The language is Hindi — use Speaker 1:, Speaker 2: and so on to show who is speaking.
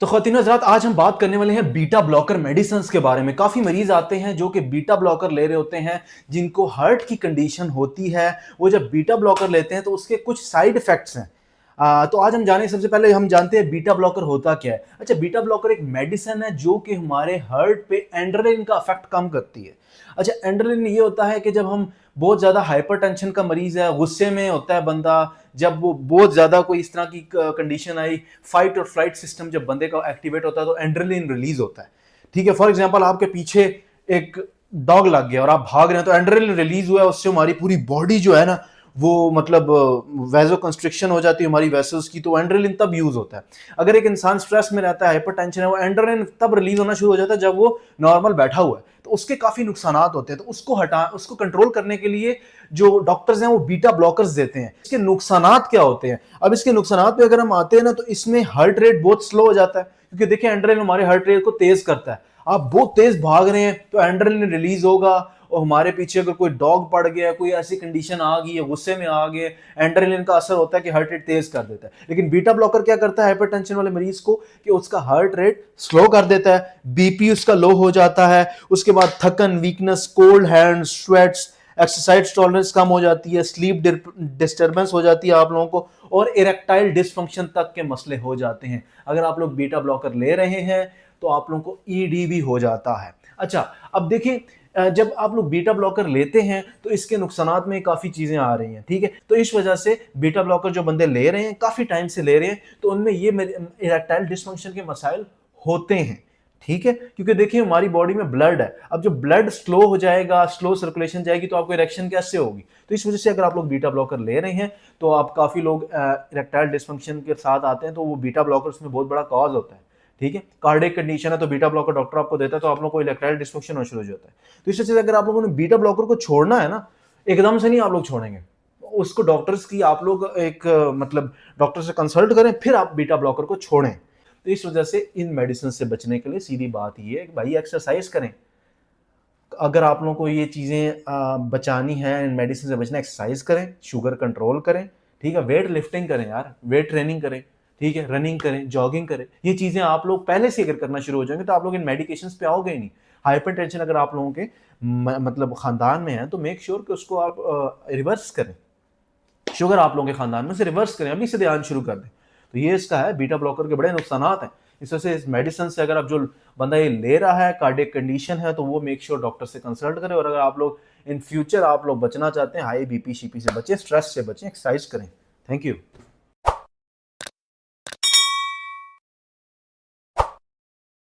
Speaker 1: तो ख़वातीन हज़रात, आज हम बात करने वाले हैं बीटा ब्लॉकर मेडिसिन्स के बारे में। काफ़ी मरीज आते हैं जो कि बीटा ब्लॉकर ले रहे होते हैं, जिनको हार्ट की कंडीशन होती है। वो जब बीटा ब्लॉकर लेते हैं तो उसके कुछ साइड इफ़ेक्ट्स हैं। तो आज हम जाने सबसे पहले हम जानते हैं बीटा ब्लॉकर होता क्या है। अच्छा, बीटा ब्लॉकर एक मेडिसिन है जो कि हमारे हार्ट पे एड्रेनलिन का इफेक्ट कम करती है। अच्छा, एड्रेनलिन ये होता है कि जब हम बहुत ज़्यादा हाइपरटेंशन का मरीज़ है, गुस्से में होता है बंदा, जब वो बहुत ज़्यादा कोई इस तरह की कंडीशन आई, फाइट और फ्लाइट सिस्टम जब बंदे का एक्टिवेट होता है तो एड्रेनलिन रिलीज होता है। ठीक है, फॉर एग्जांपल आपके पीछे एक डॉग लग गया और आप भाग रहे हैं तो एड्रेनलिन रिलीज हुआ है, उससे हमारी पूरी बॉडी जो है ना वो मतलब वैजो कंस्ट्रिक्शन हो जाती है हमारी वेसल्स की, तो एड्रेनलिन तब यूज होता है। अगर एक इंसान स्ट्रेस में रहता है, हाइपरटेंशन है, वो एड्रेनलिन तब रिलीज होना शुरू हो जाता है जब वो नॉर्मल बैठा हुआ है। तो उसके काफी नुकसान होते हैं, तो उसको कंट्रोल करने के लिए जो डॉक्टर्स हैं वो बीटा ब्लॉकर्स देते हैं। इसके नुकसानात क्या होते हैं? अब इसके नुकसानात पे अगर हम आते हैं ना, तो इसमें हार्ट रेट बहुत स्लो हो जाता है, क्योंकि देखिए एड्रेनलिन हमारे हार्ट रेट को तेज करता है। आप बहुत तेज भाग रहे हैं तो एड्रेनलिन रिलीज होगा, और हमारे पीछे अगर कोई डॉग पड़ गया, कोई ऐसी कंडीशन आ गई है, गुस्से में आ गए, एड्रेनलिन का असर होता है कि हार्ट रेट तेज कर देता है। लेकिन बीटा ब्लॉकर क्या करता है हाइपरटेंशन वाले मरीज को, कि उसका हार्ट रेट स्लो कर देता है, बीपी उसका लो हो जाता है, उसके बाद थकन, weakness, cold hands, sweats, exercise tolerance कम हो जाती है, स्लीप डिस्टर्बेंस हो जाती है आप लोगों को, और इरेक्टाइल डिसफंक्शन तक के मसले हो जाते हैं। अगर आप लोग बीटा ब्लॉकर ले रहे हैं तो आप लोगों को ईडी भी हो जाता है। अच्छा, अब देखिए, जब आप लोग बीटा ब्लॉकर लेते हैं तो इसके नुकसानात में काफ़ी चीज़ें आ रही हैं। ठीक है, तो इस वजह से बीटा ब्लॉकर जो बंदे ले रहे हैं, काफ़ी टाइम से ले रहे हैं, तो उनमें ये इरेक्टाइल डिसफंक्शन के मसाइल होते हैं। ठीक है, क्योंकि देखिए हमारी बॉडी में ब्लड है, अब जो ब्लड स्लो हो जाएगा, स्लो सर्कुलेशन जाएगी, तो आपको इरेक्शन कैसे होगी? तो इस वजह से अगर आप लोग बीटा ब्लॉकर ले रहे हैं तो आप, काफ़ी लोग इरेक्टाइल डिसफंक्शन के साथ आते हैं, तो वो बीटा ब्लॉकर में बहुत बड़ा कॉज होता है। ठीक है, कार्डियक कंडीशन है तो बीटा ब्लॉकर डॉक्टर आपको देता है, तो आप लोगों को इरेक्टाइल डिसफंक्शन होना शुरू हो जाता है। तो इस वजह से अगर आप लोगों ने बीटा ब्लॉकर को छोड़ना है ना, एकदम से नहीं आप लोग छोड़ेंगे, उसको डॉक्टर्स की आप लोग एक मतलब डॉक्टर से कंसल्ट करें, फिर आप बीटा ब्लॉकर को छोड़ें। तो इस वजह से इन मेडिसिन से बचने के लिए सीधी बात ये है कि भाई एक्सरसाइज करें। अगर आप लोगों को ये चीज़ें बचानी है, इन मेडिसिन से बचना, एक्सरसाइज करें, शुगर कंट्रोल करें, ठीक है, वेट लिफ्टिंग करें यार, वेट ट्रेनिंग करें, ठीक है, रनिंग करें, जॉगिंग करें। ये चीज़ें आप लोग पहले से अगर करना शुरू हो जाएंगे तो आप लोग इन मेडिकेशंस पे आओगे ही नहीं। हाइपरटेंशन अगर आप लोगों के मतलब खानदान में है तो मेक श्योर कि उसको आप रिवर्स करें। शुगर आप लोगों के खानदान में से रिवर्स करें, अभी से ध्यान शुरू कर दें। तो ये इसका है, बीटा ब्लॉकर के बड़े नुकसानात हैं। इस वजह से इस मेडिसिन से अगर आप जो बंदा ये ले रहा है, कार्डियक कंडीशन है, तो वो मेक श्योर डॉक्टर से कंसल्ट करें। और अगर आप लोग इन फ्यूचर आप लोग बचना चाहते हैं, हाई बीपी शीपी से बचें, स्ट्रेस से बचें, एक्सरसाइज करें। Thank you.